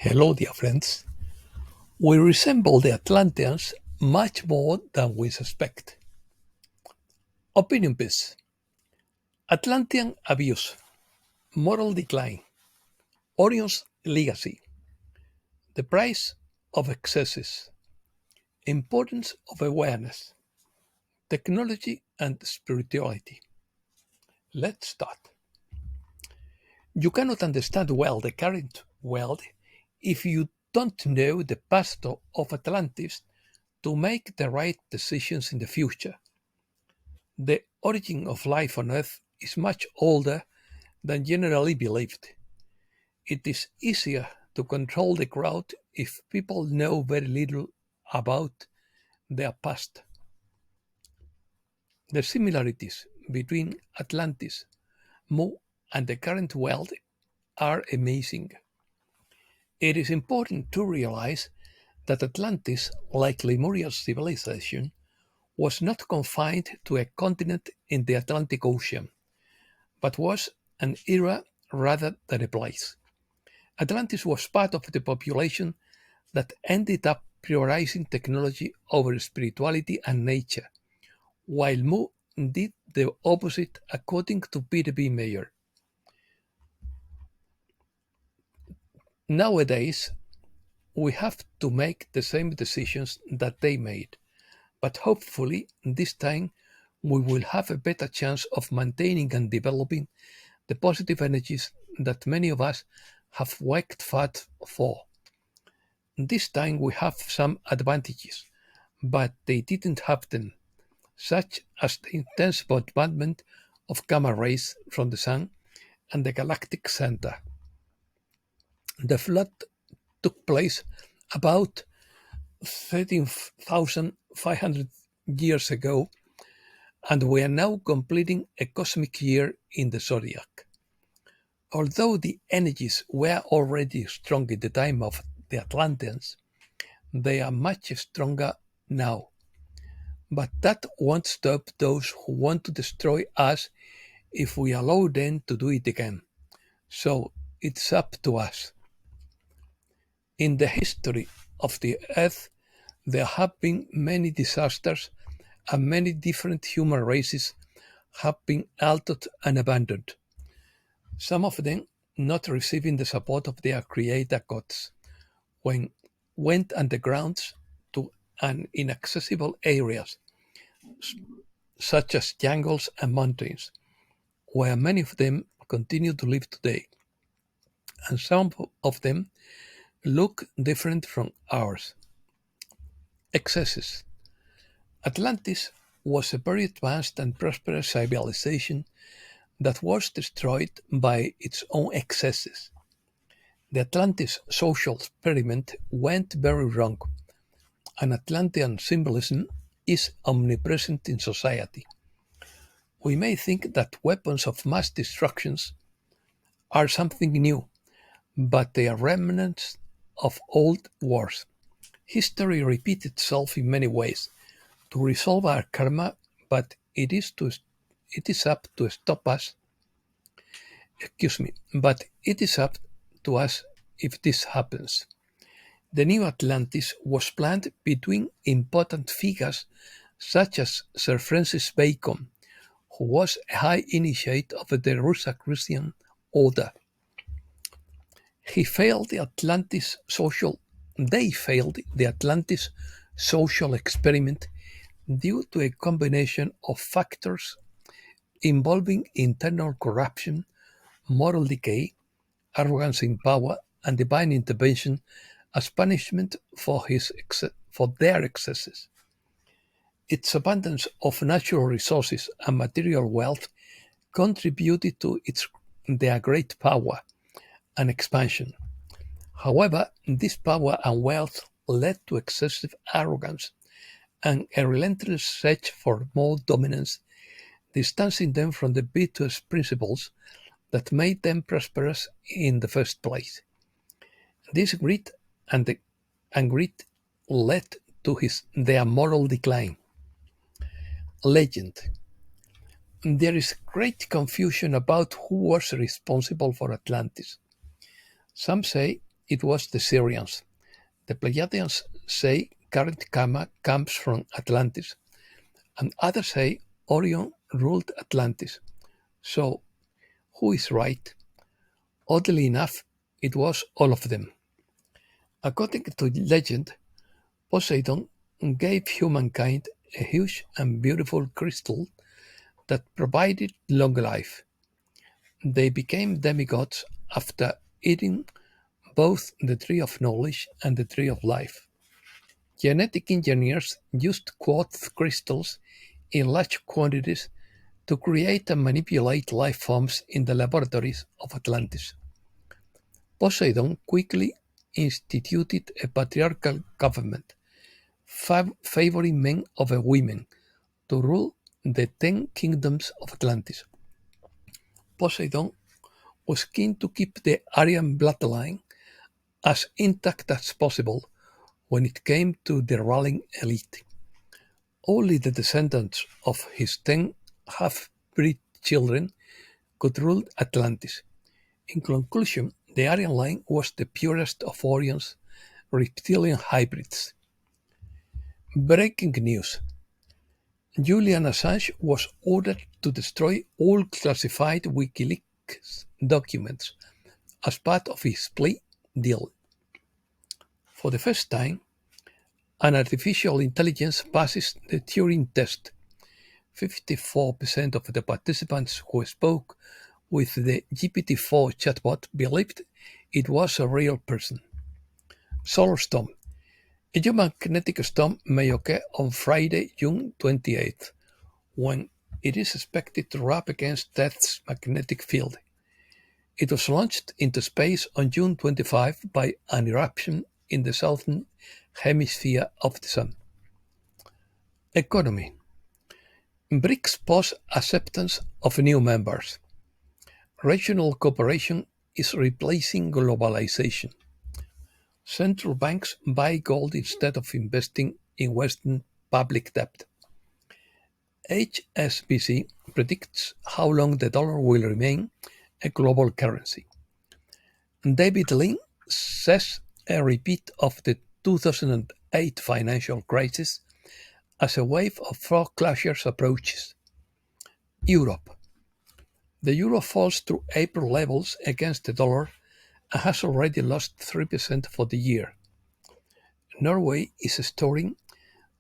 Hello, dear friends. We resemble the Atlanteans much more than we suspect. Opinion piece: Atlantean abuse, moral decline, Orion's legacy, the price of excesses, importance of awareness, technology and spirituality. Let's start. You cannot understand well the current world if you don't know the past of Atlantis to make the right decisions in the future. The origin of life on Earth is much older than generally believed. It is easier to control the crowd if people know very little about their past. The similarities between Atlantis, Mu, and the current world are amazing. It is important to realize that Atlantis, like Lemurian civilization, was not confined to a continent in the Atlantic Ocean, but was an era rather than a place. Atlantis was part of the population that ended up prioritizing technology over spirituality and nature, while Mu did the opposite according to Peter B. Mayer. Nowadays, we have to make the same decisions that they made, but hopefully this time we will have a better chance of maintaining and developing the positive energies that many of us have worked hard for. This time we have some advantages, but they didn't have them, such as the intense bombardment of gamma rays from the Sun and the galactic center. The flood took place about 13,500 years ago, and we are now completing a cosmic year in the zodiac. Although the energies were already strong in the time of the Atlanteans, they are much stronger now. But that won't stop those who want to destroy us if we allow them to do it again. So it's up to us. In the history of the Earth, there have been many disasters and many different human races have been altered and abandoned, some of them not receiving the support of their creator gods, when went underground to inaccessible areas such as jungles and mountains, where many of them continue to live today, and some of them look different from ours. Excesses. Atlantis was a very advanced and prosperous civilization that was destroyed by its own excesses. The Atlantis social experiment went very wrong, and Atlantean symbolism is omnipresent in society. We may think that weapons of mass destruction are something new, but they are remnants of old wars. History repeats itself in many ways to resolve our karma, but it is up to stop us. Excuse me, but it is up to us if this happens. The new Atlantis was planned between important figures such as Sir Francis Bacon, who was a high initiate of the Rosicrucian order. He failed the Atlantis social They failed the Atlantis social experiment due to a combination of factors involving internal corruption, moral decay, arrogance in power, and divine intervention as punishment for their excesses. Its abundance of natural resources and material wealth contributed to their great power and expansion. However, this power and wealth led to excessive arrogance and a relentless search for more dominance, distancing them from the virtuous principles that made them prosperous in the first place. This greed led to their moral decline. Legend. There is great confusion about who was responsible for Atlantis. Some say it was the Syrians. The Pleiadians say current Kama comes from Atlantis, and others say Orion ruled Atlantis. So, who is right? Oddly enough, it was all of them. According to legend, Poseidon gave humankind a huge and beautiful crystal that provided long life. They became demigods after eating both the tree of knowledge and the tree of life. Genetic engineers used quartz crystals in large quantities to create and manipulate life forms in the laboratories of Atlantis. Poseidon quickly instituted a patriarchal government, favoring men over women, to rule the 10 kingdoms of Atlantis. Poseidon was keen to keep the Aryan bloodline as intact as possible when it came to the ruling elite. Only the descendants of his 10 half-breed children could rule Atlantis. In conclusion, the Aryan line was the purest of Orion's reptilian hybrids. Breaking news: Julian Assange was ordered to destroy all classified WikiLeaks documents as part of his plea deal. For the first time, an artificial intelligence passes the Turing test. 54% of the participants who spoke with the GPT-4 chatbot believed it was a real person. Solar storm. A geomagnetic storm may occur on Friday, June 28th, when it is expected to rub against Earth's magnetic field. It was launched into space on June 25 by an eruption in the southern hemisphere of the Sun. Economy. BRICS pose acceptance of new members. Regional cooperation is replacing globalization. Central banks buy gold instead of investing in Western public debt. HSBC predicts how long the dollar will remain a global currency. David Lean says a repeat of the 2008 financial crisis as a wave of foreclosures approaches. Europe. The euro falls to April levels against the dollar and has already lost 3% for the year. Norway is storing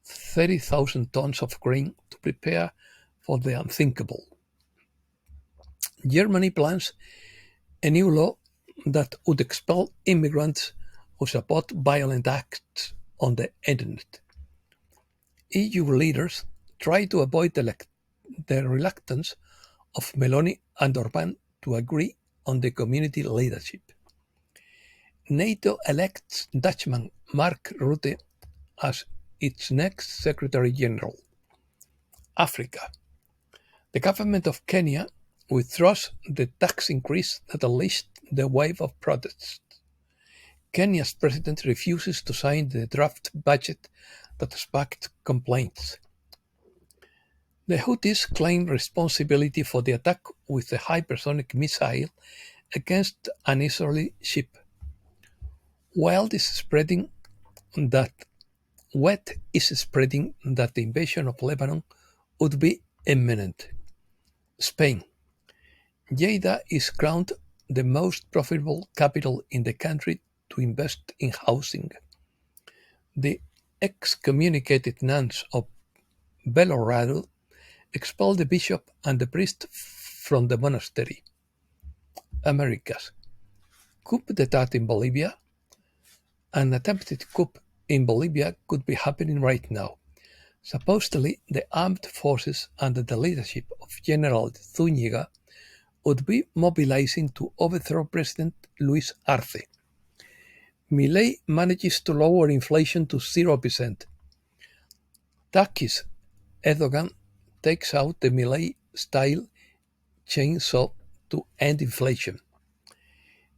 30,000 tons of grain to prepare for the unthinkable. Germany plans a new law that would expel immigrants who support violent acts on the internet. EU leaders try to avoid the reluctance of Meloni and Orbán to agree on the community leadership. NATO elects Dutchman Mark Rutte as its next Secretary General. Africa. The government of Kenya withdraws the tax increase that unleashed the wave of protests. Kenya's president refuses to sign the draft budget that sparked complaints. The Houthis claim responsibility for the attack with a hypersonic missile against an Israeli ship. Word is spreading that the invasion of Lebanon would be imminent. Spain. Lleida is crowned the most profitable capital in the country to invest in housing. The excommunicated nuns of Belorado expelled the bishop and the priest from the monastery. Americas. Coup d'etat in Bolivia. An attempted coup in Bolivia could be happening right now. Supposedly, the armed forces under the leadership of General Zúñiga would be mobilizing to overthrow President Luis Arce. Milei manages to lower inflation to 0%. Turkey's Erdogan takes out the Milei-style chainsaw to end inflation.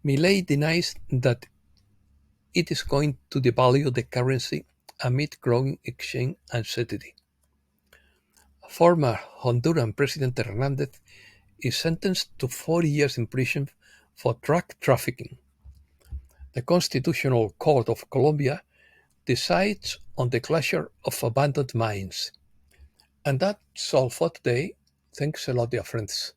Milei denies that it is going to devalue the currency amid growing exchange uncertainty. Former Honduran President Hernández is sentenced to 40 years in prison for drug trafficking. The Constitutional Court of Colombia decides on the closure of abandoned mines. And that's all for today. Thanks a lot, dear friends.